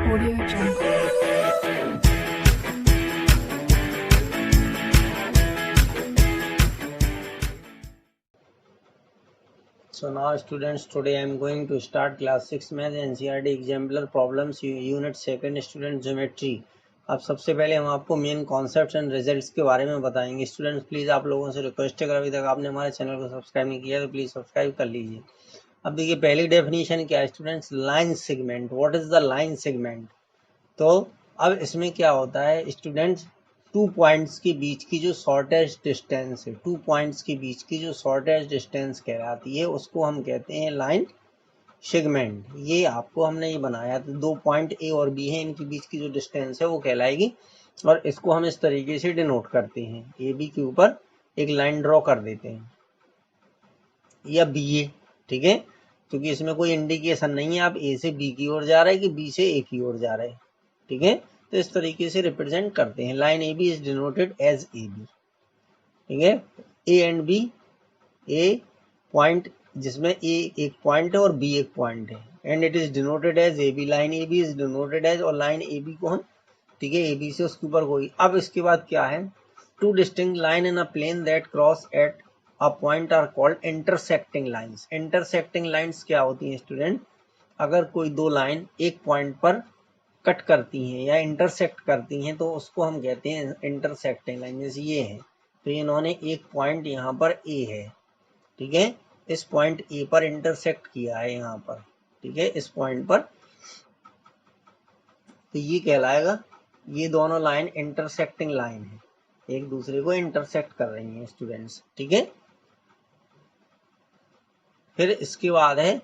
Audio Jungle. So now students, today I am going to start class 6 math NCERT exemplar problems unit 2 student geometry। अब सबसे पहले हम आपको main concepts and results के बारे में बताएंगे। स्टूडेंट्स प्लीज आप लोगों से रिक्वेस्ट है, अगर अभी तक आपने हमारे चैनल को सब्सक्राइब नहीं किया तो प्लीज सब्सक्राइब कर लीजिए। अब देखिए पहली डेफिनेशन क्या है students, line segment. What is the line segment? तो अब इसमें क्या होता है स्टूडेंट्स, 2 पॉइंट्स के बीच की जो शॉर्टेस्ट डिस्टेंस है, 2 पॉइंट्स के बीच की जो शॉर्टेस्ट डिस्टेंस कहलाती है उसको हम कहते हैं लाइन सेगमेंट। ये आपको हमने ये बनाया तो 2 पॉइंट ए और बी है, इनके बीच की जो डिस्टेंस है वो कहलाएगी और इसको हम इस तरीके से डिनोट करते हैं, ए बी के ऊपर एक लाइन ड्रॉ कर देते हैं या बी ए, ठीक है, क्योंकि इसमें कोई इंडिकेशन नहीं है आप ए से बी की ओर जा रहे हैं कि बी से ए की ओर जा रहे हैं, ठीक है। तो इस तरीके से रिप्रेजेंट करते हैं। Line A B is denoted as A B, ठीक है। A and B, A point जिसमें ए एक पॉइंट है और बी एक पॉइंट है, and it is denoted as A B. Line A B is denoted as, और लाइन ए बी को हम, ठीक है, ए बी से उसके ऊपर कोई। अब इसके बाद क्या है, 2 distinct line in a plane that cross at a point are called intersecting lines. Intersecting lines क्या होती हैं स्टूडेंट? अगर कोई 2 लाइन एक पॉइंट पर कट करती हैं या इंटरसेक्ट करती हैं तो उसको हम कहते हैं इंटरसेक्टिंग लाइन। जैसे ये है तो इन्होंने एक पॉइंट यहाँ पर ए है, ठीक है, इस पॉइंट ए पर इंटरसेक्ट किया है यहाँ पर, ठीक है, इस पॉइंट पर, तो ये कहलाएगा, ये दोनों लाइन इंटरसेक्टिंग लाइन है, एक दूसरे को इंटरसेक्ट कर रही हैं स्टूडेंट्स, ठीक है। फिर इसके बाद है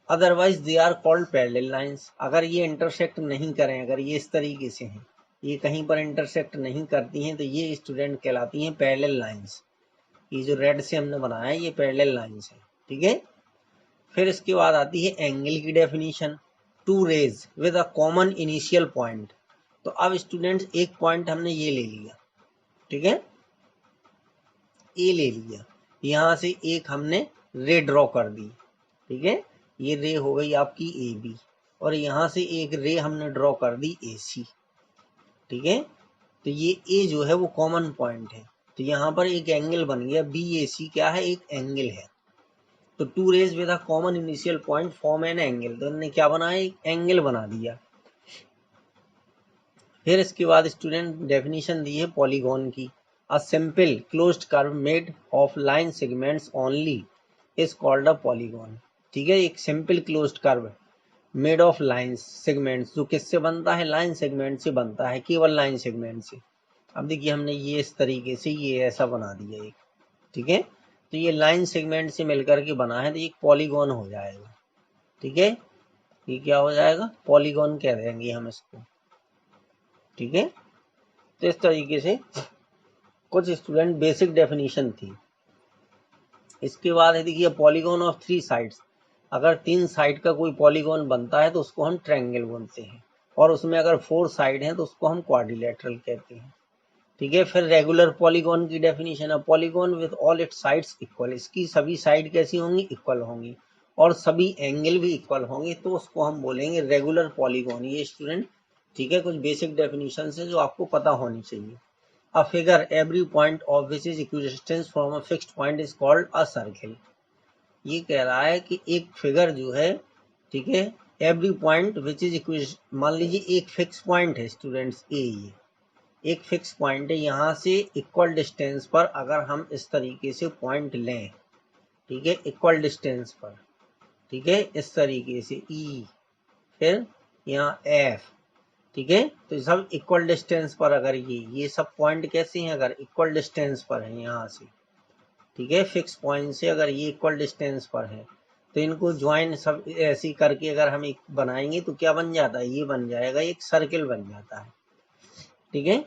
otherwise they are called parallel lines. अगर ये इंटरसेक्ट नहीं करें, अगर ये इस तरीके से हैं, ये कहीं पर इंटरसेक्ट नहीं करती हैं, तो ये स्टूडेंट कहलाती हैं पैरेलल लाइंस। ये जो रेड से हमने बनाया है ये पैरेलल लाइंस है, ठीक है। फिर इसके बाद आती है एंगल की definition, two rays with a common initial point. तो अब स्टूडेंट्स एक पॉइंट हमने ये ले लिया, ठीक है, ए ले लिया, यहाँ से एक हमने रे ड्रॉ कर दी, ठीक है, ये रे हो गई आपकी ए बी, और यहाँ से एक रे हमने ड्रॉ कर दी ए सी, ठीक है। तो ये ए जो है वो कॉमन पॉइंट है, तो यहाँ पर एक एंगल बन गया बी ए सी, क्या है, एक एंगल है। तो 2 rays with a common initial point form an angle, तो इन्होंने क्या बनाया, एक एंगल बना दिया। फिर इसके बाद स्टूडेंट डेफिनेशन दी है पॉलीगॉन की, a simple closed curve made of line segments only is called a polygon, ठीक है। एक simple closed curve made of line segments, जो किससे बनता है, लाइन सेगमेंट से बनता है, केवल लाइन सेगमेंट से। अब देखिए हमने ये इस तरीके से ये ऐसा बना दिया एक, ठीक है, तो ये लाइन सेगमेंट से मिलकर के बना है, तो एक पॉलीगॉन हो जाएगा, ठीक है। ये क्या हो जाएगा, पॉलीगॉन कह देंगे हम इसको, ठीक है। तो इस तरीके से कुछ स्टूडेंट बेसिक डेफिनेशन थी। इसके बाद है देखिए पॉलीगॉन ऑफ 3 साइड्स। अगर 3 साइड का कोई पॉलीगॉन बनता है तो उसको हम ट्रायंगल बोलते हैं, और उसमें अगर 4 साइड हैं तो उसको हम क्वाड्रिलेटरल कहते हैं, ठीक है। फिर रेगुलर पॉलीगॉन की डेफिनेशन है, polygon with all it's sides equal. इसकी सभी साइड कैसी होंगी, इक्वल होंगी, और सभी एंगल भी इक्वल होंगे, तो उसको हम बोलेंगे रेगुलर पॉलीगॉन। ये स्टूडेंट, ठीक है, कुछ बेसिक डेफिनेशन है जो आपको पता होनी चाहिए। A figure every point of which is equidistant from a fixed point is called a circle। ये कह रहा है कि एक फिगर जो है, ठीक है, every point which is equidistant, मान लीजिए एक फिक्स पॉइंट है स्टूडेंट्स ए, ये एक फिक्स पॉइंट है, यहाँ से इक्वल डिस्टेंस पर अगर हम इस तरीके से पॉइंट लें, ठीक है, इक्वल डिस्टेंस पर, ठीक है, इस तरीके से ई, फिर यहाँ एफ, ठीक है, तो सब इक्वल डिस्टेंस पर, अगर ये सब पॉइंट कैसे हैं, अगर इक्वल डिस्टेंस पर है यहाँ से, ठीक है, फिक्स पॉइंट से अगर ये इक्वल डिस्टेंस पर है, तो इनको ज्वाइन सब ऐसे करके अगर हम एक बनाएंगे तो क्या बन जाता है, ये बन जाएगा, एक सर्किल बन जाता है, ठीक है।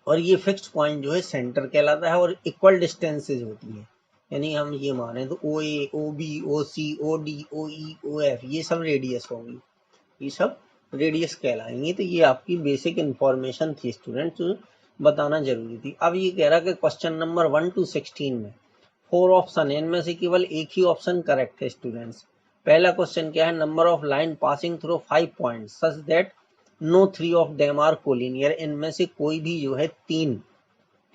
और ये फिक्स्ड पॉइंट जो है सेंटर कहलाता है, और इक्वल डिस्टेंसेज होती है, यानी हम ये माने तो ओ ए, ओ बी, ओ सी, ओ डी, ओ ई, ओ एफ, ये सब रेडियस होंगी, ये सब रेडियस कहलाएंगे। तो ये आपकी बेसिक इंफॉर्मेशन थी स्टूडेंट, जो बताना जरूरी थी। अब ये कह रहा कि क्वेश्चन नंबर 1 to 16 में 4 ऑप्शन है, इनमें से केवल एक ही ऑप्शन करेक्ट है स्टूडेंट्स। पहला क्वेश्चन क्या है, number of line passing through 5 point such that no 3 of them are collinear, इनमें से कोई भी जो है 3,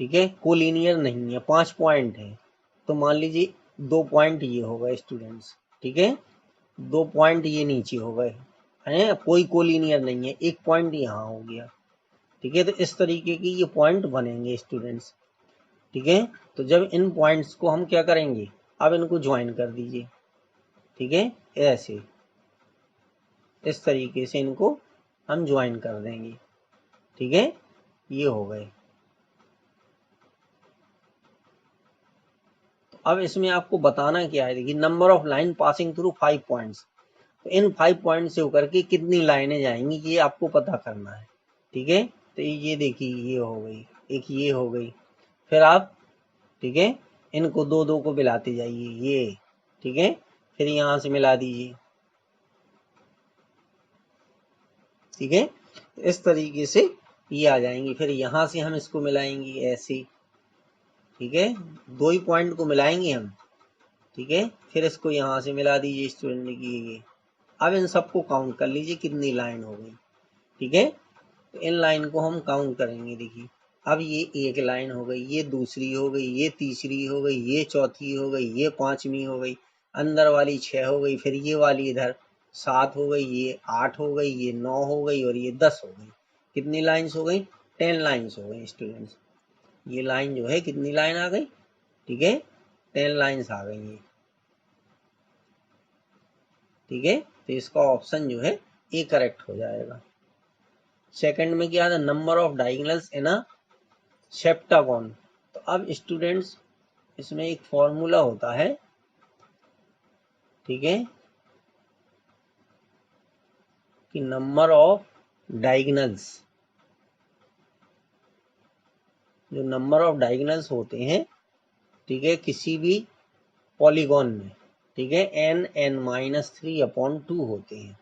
ठीक है, कोलिनियर नहीं है, 5 पॉइंट है। तो मान लीजिए 2 पॉइंट ये हो गए स्टूडेंट्स, ठीक है, 2 पॉइंट ये नीचे हो गए हैं, कोई कोलिनियर नहीं है, 1 पॉइंट यहाँ हो गया, ठीक है। तो इस तरीके की ये पॉइंट बनेंगे स्टूडेंट्स, ठीक है। तो जब इन पॉइंट्स को हम क्या करेंगे, अब इनको ज्वाइन कर दीजिए, ठीक है, ऐसे इस तरीके से इनको हम ज्वाइन कर देंगे, ठीक है, ये हो गए। तो अब इसमें आपको बताना क्या है, देखिए number of line passing through 5 points, तो इन 5 पॉइंट से होकर के कितनी लाइनें जाएंगी ये आपको पता करना है, ठीक है। तो ये देखिए ये हो गई, एक ये हो गई, फिर आप, ठीक है, इनको दो दो को मिलाते जाइए, ये, ठीक है, फिर यहाँ से मिला दीजिए, ठीक है। इस तरीके से ये आ जाएंगी, फिर यहाँ से हम इसको मिलाएंगे ऐसे, ठीक है, 2 ही पॉइंट को मिलाएंगे हम, ठीक है, फिर इसको यहाँ से मिला दीजिए स्टूडेंट की ये। अब इन सबको काउंट कर लीजिए कितनी लाइन हो गई, ठीक है। तो इन लाइन को हम काउंट करेंगे, देखिए अब ये एक लाइन हो गई, ये दूसरी हो गई, ये तीसरी हो गई, ये चौथी हो गई, ये पांचवी हो गई, अंदर वाली 6 हो गई, फिर ये वाली इधर 7 हो गई, ये 8 हो गई, ये 9 हो गई और ये 10 हो गई। कितनी लाइन्स हो गई, 10 लाइन्स हो गई स्टूडेंट्स। ये लाइन जो है कितनी लाइन आ गई, ठीक है, 10 लाइन्स आ गई ये, ठीक है। तो इसका ऑप्शन जो है ए करेक्ट हो जाएगा। सेकंड में क्या था, नंबर ऑफ डायगोनल्स इन अ सेप्टागोन। तो अब स्टूडेंट्स इसमें एक फॉर्मूला होता है, ठीक है, कि नंबर ऑफ डायगोनल्स, जो नंबर ऑफ डायगोनल्स होते हैं, ठीक है, किसी भी पॉलीगॉन में, ठीक है, n(n-3)/2 होते हैं,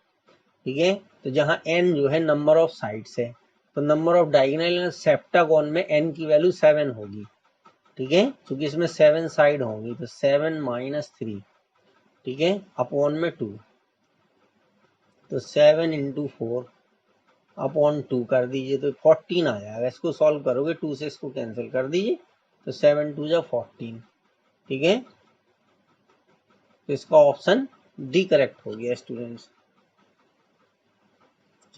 ठीक है। तो जहां n जो है नंबर ऑफ साइड्स है, तो नंबर ऑफ डायगोनल सेप्टागोन में n की वैल्यू 7 होगी, ठीक है, क्योंकि इसमें 7 साइड होंगी, तो 7-3, ठीक है, अपॉन में 2, तो 7 × 4 अपॉन 2 कर दीजिए तो 14 आ जाएगा। इसको सॉल्व करोगे 2 से इसको कैंसिल कर दीजिए, तो 7×2 = 14, ठीक है। तो इसका ऑप्शन डी करेक्ट हो गया स्टूडेंट्स,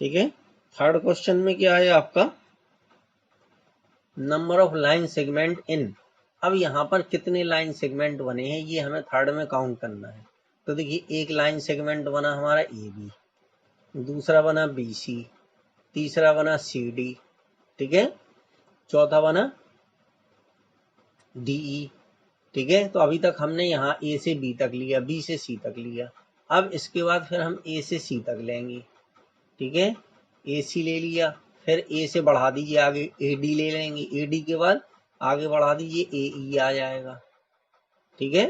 ठीक है। थर्ड क्वेश्चन में क्या है आपका, number of line segment in. अब यहाँ पर कितने लाइन सेगमेंट बने हैं ये हमें थर्ड में काउंट करना है। तो देखिए एक लाइन सेगमेंट बना हमारा ए बी, दूसरा बना बी सी, तीसरा बना सी डी, ठीक है, चौथा बना डी ई, ठीक है। तो अभी तक हमने यहाँ ए से बी तक लिया, बी से सी तक लिया, अब इसके बाद फिर हम ए से सी तक लेंगे, ठीक है, ए सी ले लिया, फिर ए से बढ़ा दीजिए आगे ए डी ले लेंगे, ए डी के बाद आगे बढ़ा दीजिए ए ई आ जाएगा, ठीक है,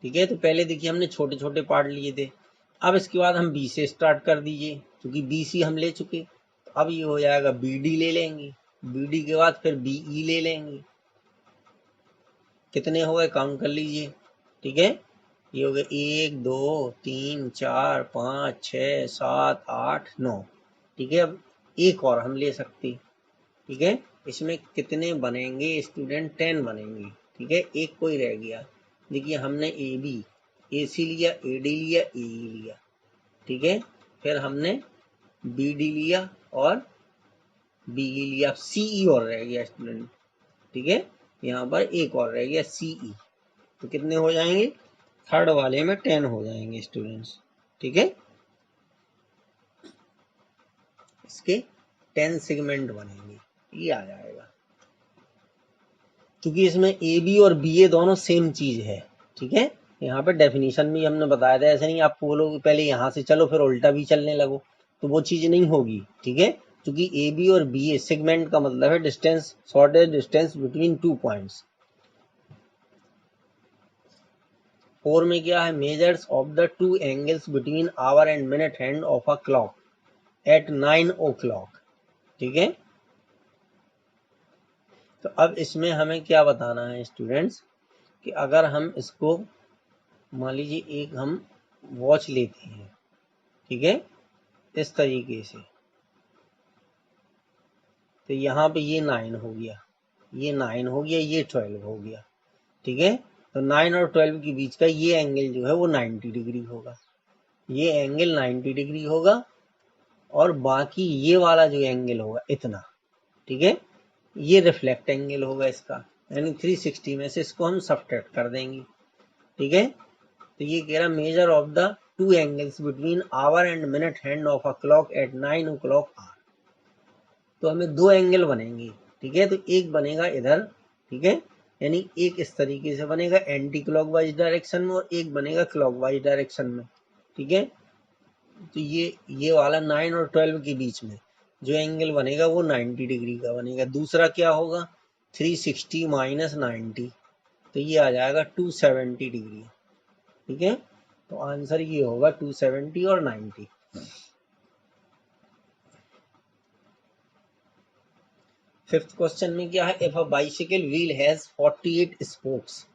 ठीक है। तो पहले देखिए हमने छोटे छोटे पार्ट लिए थे, अब इसके बाद हम बी से स्टार्ट कर दीजिए, क्योंकि बी सी हम ले चुके, तो अब ये हो जाएगा बी डी ले लेंगे, बी डी के बाद फिर बी ई ले लेंगे, कितने हो गए काउंट कर लीजिए, ठीक है, ये हो गए 1 2 3 4 5 6 7 8 9, ठीक है। अब एक और हम ले सकते, ठीक है, इसमें कितने बनेंगे स्टूडेंट, 10 बनेंगे, ठीक है, एक कोई रह गया। देखिए हमने ए बी ए सी लिया, ए डी लिया, ए ई लिया, ठीक है, फिर हमने बी डी लिया और बी ई लिया, सी ई और रह गया स्टूडेंट, ठीक है, यहाँ पर एक और रह गया सी ई। तो कितने हो जाएंगे, थर्ड वाले में 10 हो जाएंगे स्टूडेंट्स, ठीक है, इसके 10 सेगमेंट बनेंगे, ये आ जाएगा, क्योंकि इसमें ए बी और बी ए दोनों सेम चीज है, ठीक है। यहाँ पे डेफिनेशन भी हमने बताया था, ऐसे नहीं आपको बोलोगे पहले यहाँ से चलो फिर उल्टा भी चलने लगो, तो वो चीज नहीं होगी, ठीक है, क्योंकि ए बी और बी ए सेगमेंट का मतलब है distance, shortest distance between 2 points. 4 में क्या है, measures of the 2 angles between hour and minute hand of a clock at 9 o'clock, ठीक है। तो अब इसमें हमें क्या बताना है स्टूडेंट्स, कि अगर हम इसको मान लीजिए एक हम वॉच लेते हैं, ठीक है, इस तरीके से, तो यहाँ पे ये 9 हो गया, ये 9 हो गया, ये 12 हो गया, ठीक है। तो 9 और 12 के बीच का ये एंगल जो है वो 90 डिग्री होगा, ये एंगल 90 डिग्री होगा, और बाकी ये वाला जो एंगल होगा इतना, ठीक है, ये रिफ्लेक्ट एंगल होगा इसका, यानी 360 में से इसको हम सब्ट्रैक्ट कर देंगे, ठीक है। तो ये कह रहा measure of the two angles between hour and minute hand of a clock at 9 o'clock are. तो हमें दो एंगल बनेंगे, ठीक है, तो एक बनेगा इधर, ठीक है, यानी एक इस तरीके से बनेगा एंटी क्लॉकवाइज डायरेक्शन में, और एक बनेगा क्लॉकवाइज डायरेक्शन में, ठीक है। तो ये वाला 9 और 12 के बीच में जो एंगल बनेगा वो 90 डिग्री का बनेगा। दूसरा क्या होगा, 360 माइनस 90, तो ये आ जाएगा 270 डिग्री, ठीक है। तो आंसर ये होगा 270 और 90। फिफ्थ क्वेश्चन में क्या है, if a bicycle wheel has 48 spokes.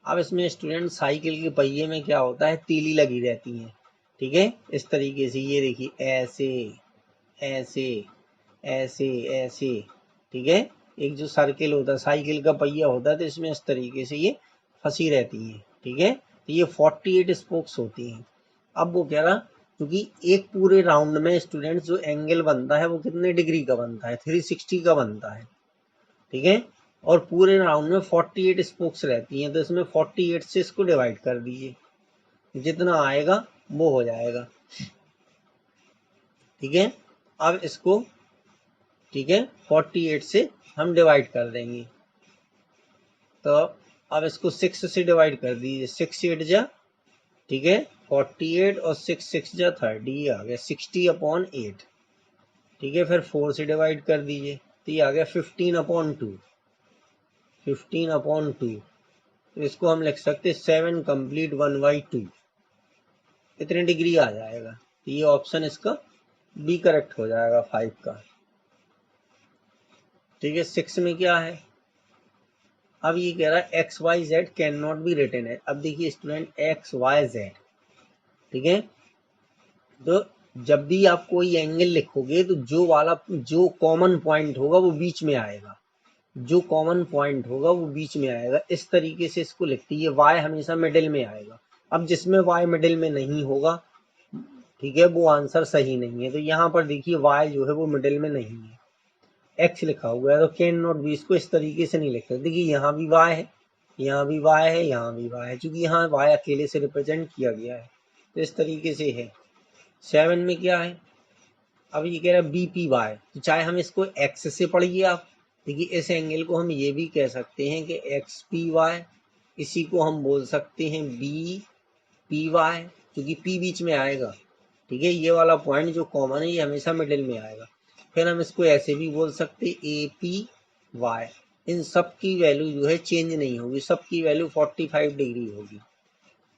अब इसमें स्टूडेंट साइकिल के पहिए में क्या होता है, तीली लगी रहती है, ठीक है, इस तरीके से, ये देखिए ऐसे ऐसे ऐसे ऐसे, ठीक है। एक जो सर्किल होता है, साइकिल का पहिया होता है, तो इसमें इस तरीके से ये फंसी रहती है, ठीक है। तो ये 48 स्पोक्स होती हैं। अब वो कह रहा, क्योंकि एक पूरे राउंड में स्टूडेंट्स जो एंगल बनता है वो कितने डिग्री का बनता है, 360 का बनता है, ठीक है। और पूरे राउंड में 48 स्पोक्स रहती हैं, तो इसमें 48 से इसको डिवाइड कर दीजिए, जितना आएगा वो हो जाएगा, ठीक है। अब इसको, ठीक है, 48 से हम डिवाइड कर देंगे, तो अब इसको 6 से डिवाइड कर दीजिए, 6 8 जा, ठीक है, 48 और 6 6 जा 30, ये आ गया 60/8, ठीक है। फिर 4 से डिवाइड कर दीजिए, तो ये आ गया 15/2, 15/2। तो इसको हम लिख सकते 7 कंप्लीट 1/2, इतने डिग्री आ जाएगा। तो ये ऑप्शन इसका बी करेक्ट हो जाएगा 5 का, ठीक है। 6 में क्या है, अब ये कह रहा है X Y Z can not be written है। अब देखिए स्टूडेंट, एक्स वाई जेड, ठीक है, तो जब भी आप कोई एंगल लिखोगे तो जो कॉमन पॉइंट होगा वो बीच में आएगा, जो कॉमन पॉइंट होगा वो बीच में आएगा, इस तरीके से इसको लिखते हैं। वाई हमेशा मिडिल में आएगा। अब जिसमें वाई मिडिल में नहीं होगा, ठीक है, वो आंसर सही नहीं है। तो यहाँ पर देखिए वाई जो है वो मिडिल में नहीं है, एक्स लिखा हुआ है, तो कैन नॉट बी, इसको इस तरीके से नहीं लिख सकते। देखिए यहाँ भी वाई है, यहाँ भी वाई है, यहाँ भी वाई है, क्योंकि यहाँ वाई अकेले से रिप्रेजेंट किया गया है, तो इस तरीके से है। 7 में क्या है, अब ये कह रहा है बी पी वाई, तो चाहे हम इसको एक्स से पढ़िए आप, देखिए इस एंगल को हम ये भी कह सकते हैं कि एक्स पी वाई, इसी को हम बोल सकते हैं बी पी वाई, क्योंकि पी बीच में आएगा, ठीक है। ये वाला पॉइंट जो कॉमन है ये हमेशा मिडिल में आएगा। फिर हम इसको ऐसे भी बोल सकते ए पी वाई। इन सब की वैल्यू जो है चेंज नहीं होगी, सबकी वैल्यू 45 डिग्री होगी,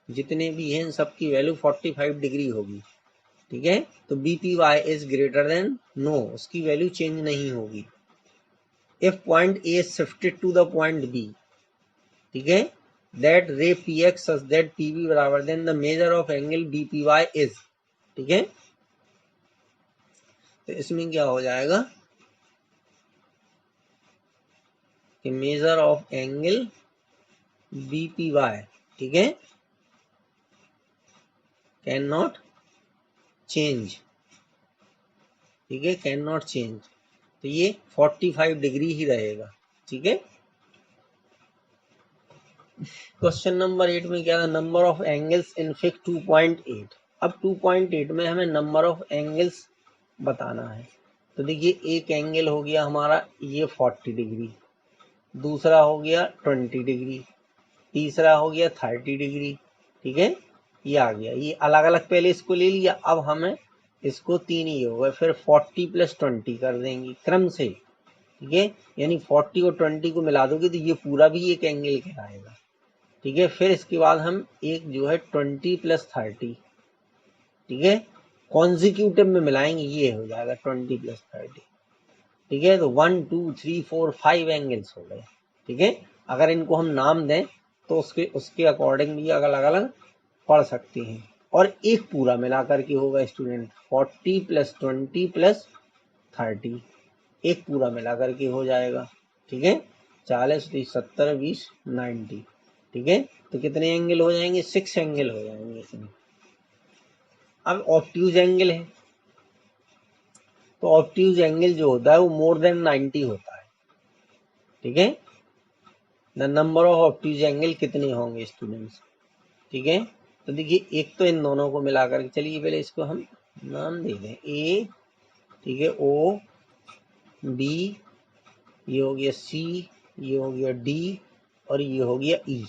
जितने भी हैं इन सबकी वैल्यू 45 डिग्री होगी, ठीक है। तो B P Y is greater than, no, उसकी वैल्यू चेंज नहीं होगी। If point A shifted to the point B, ठीक है, that ray P X such that P B बराबर then the measure of angle B P Y is, ठीक है। तो इसमें क्या हो जाएगा कि measure of angle B P Y, ठीक है, कैन नॉट चेंज, ठीक है, कैन नॉट चेंज, तो ये 45 डिग्री ही रहेगा, ठीक है। क्वेश्चन नंबर 8 में क्या था, number of angles in fig 2.8। अब 2.8 में हमें नंबर ऑफ एंगल्स बताना है। तो देखिए एक एंगल हो गया हमारा ये 40 डिग्री, दूसरा हो गया 20 डिग्री, तीसरा हो गया 30 डिग्री, ठीक है। ये आ गया, ये अलग अलग पहले इसको ले लिया, अब हमें इसको तीन ही हो गए, फिर 40 + 20 कर देंगे क्रम से, ठीक है, यानी 40 और 20 को मिला दोगे तो ये पूरा भी एक एंगल कहलाएगा, ठीक है। फिर इसके बाद हम एक जो है 20 + 30, ठीक है, कॉन्जिक्यूटिव में मिलाएंगे, ये हो जाएगा 20 + 30, ठीक है। तो 1 2 3 4 5 एंगल्स हो गए, ठीक है। अगर इनको हम नाम दें तो उसके अकॉर्डिंग भी अलग अलग पढ़ सकते हैं। और एक पूरा मिला करके होगा स्टूडेंट 40 + 20 + 30, एक पूरा मिला करके हो जाएगा। ठीक है, 40 30 70 20 90। ठीक है, तो कितने एंगल हो जाएंगे? 6 एंगल हो जाएंगे इसमें। अब ऑब्ट्यूज एंगल है, तो ऑब्ट्यूज एंगल जो होता है वो मोर देन 90 होता है। ठीक है, the number of obtuse angle कितने होंगे स्टूडेंट्स? ठीक है, तो देखिए एक तो इन दोनों को मिलाकर, चलिए पहले इसको हम नाम दे दें ए। ठीक है, ओ बी, ये हो गया सी, ये हो गया डी, और ये हो गया ई।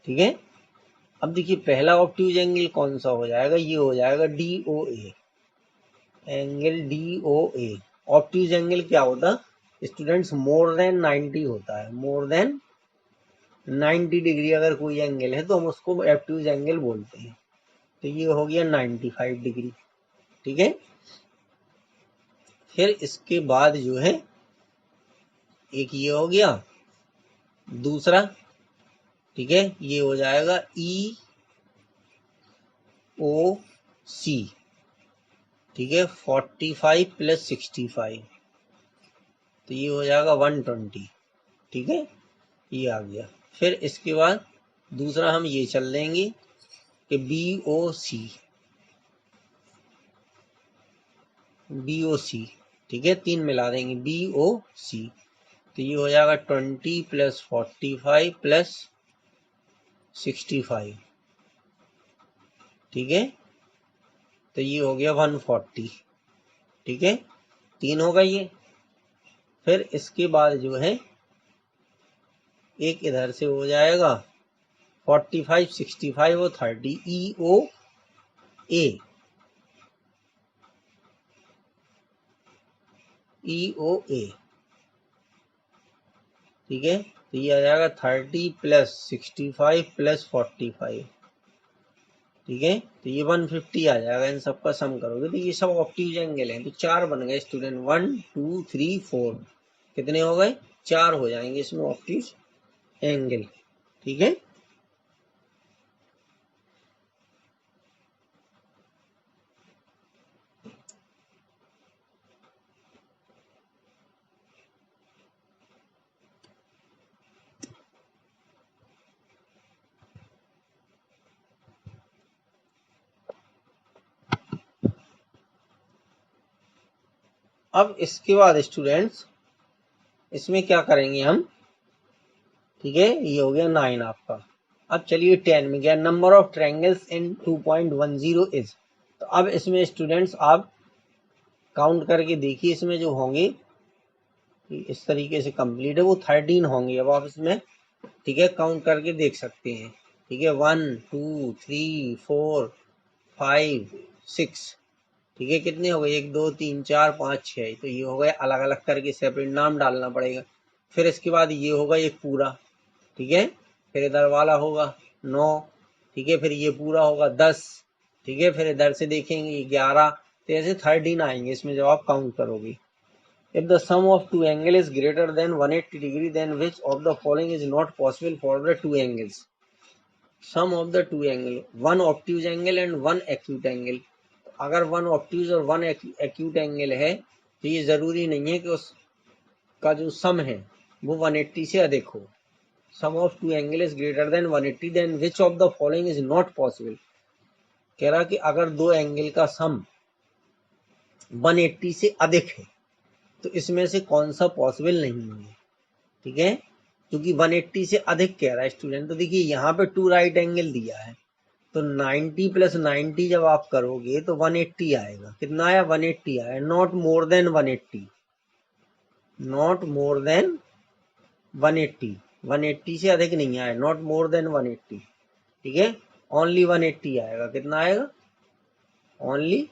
ठीक है, अब देखिए पहला ऑब्ट्यूज एंगल कौन सा हो जाएगा? ये हो जाएगा डी ओ ए, एंगल डी ओ ए। ऑब्ट्यूज एंगल क्या होता स्टूडेंट्स? मोर देन 90 होता है। मोर देन 90 डिग्री अगर कोई एंगल है तो हम उसको ऑब्ट्यूज एंगल बोलते हैं। तो ये हो गया 95 डिग्री। ठीक है, फिर इसके बाद जो है एक ये हो गया, दूसरा। ठीक है, ये हो जाएगा ई ओ सी। ठीक है, 45 + 65, तो ये हो जाएगा 120। ठीक है, ये आ गया। फिर इसके बाद दूसरा हम ये चल लेंगे कि बी ओ सी, बी ओ सी। ठीक है, 3 मिला देंगे बी ओ सी, तो ये हो जाएगा 20 + 45 + 65। ठीक है, तो ये हो गया 140। ठीक है, 3 होगा ये। फिर इसके बाद जो है एक इधर से हो जाएगा 45 65 और 30, ई ओ ए, ई ओ ए। ठीक है, तो ये आ जाएगा 30 + 65 + 45। ठीक है, तो ये 150 आ जाएगा। इन सबका सम करोगे तो ये सब ऑब्ट्यूज एंगल हैं। तो 4 बन गए स्टूडेंट, 1 2 3 4, कितने हो गए? 4 हो जाएंगे इसमें ऑब्ट्यूज एंगल। ठीक है, अब इसके बाद स्टूडेंट्स इसमें क्या करेंगे हम? ठीक है, ये हो गया 9 आपका। अब चलिए 10 में गया, number of triangles in 2.10 is. तो अब इसमें स्टूडेंट्स आप काउंट करके देखिए, इसमें जो होंगे इस तरीके से कंप्लीट है वो 13 होंगे। अब आप इसमें ठीक है काउंट करके देख सकते हैं। ठीक है, 1 2 3 4 5 6। ठीक है, कितने हो गए? 1 2 3 4 5 6। तो ये हो गए अलग अलग करके सेपरेट नाम डालना पड़ेगा। फिर इसके बाद ये होगा एक पूरा। ठीक है, फिर इधर वाला होगा 9। ठीक है, फिर ये पूरा होगा 10। ठीक है, फिर इधर से देखेंगे 11। तो ऐसे 13 आएंगे इसमें जब आप काउंट करोगे। If the sum of two angles is greater than 180 degree, then which of the following is not possible for the two angles? Sum of the two angle, one obtuse angle and one acute angle. अगर one obtuse और one acute angle है तो ये जरूरी नहीं है कि उसका जो सम है वो 180 से अधिक हो। Sum of two angle is greater than 180, then which of the following is not possible. कह रहा कि अगर दो एंगल का सम 180 से अधिक है तो इसमें से कौन सा पॉसिबल नहीं है। ठीक है, क्योंकि 180 से अधिक कह रहा है स्टूडेंट। तो देखिए यहाँ पे टू राइट एंगल दिया है, तो 90 + 90 जब आप करोगे तो 180 आएगा। कितना आया? 180 आया। Not more than 180, not more than 180, 180 से अधिक नहीं आया। Not more than 180। ठीक है, ओनली 180 आएगा। कितना आएगा? ओनली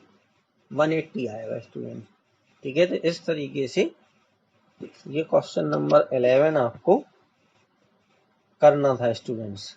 180 आएगा स्टूडेंट। ठीक है, तो इस तरीके से ये क्वेश्चन नंबर 11 आपको करना था स्टूडेंट्स।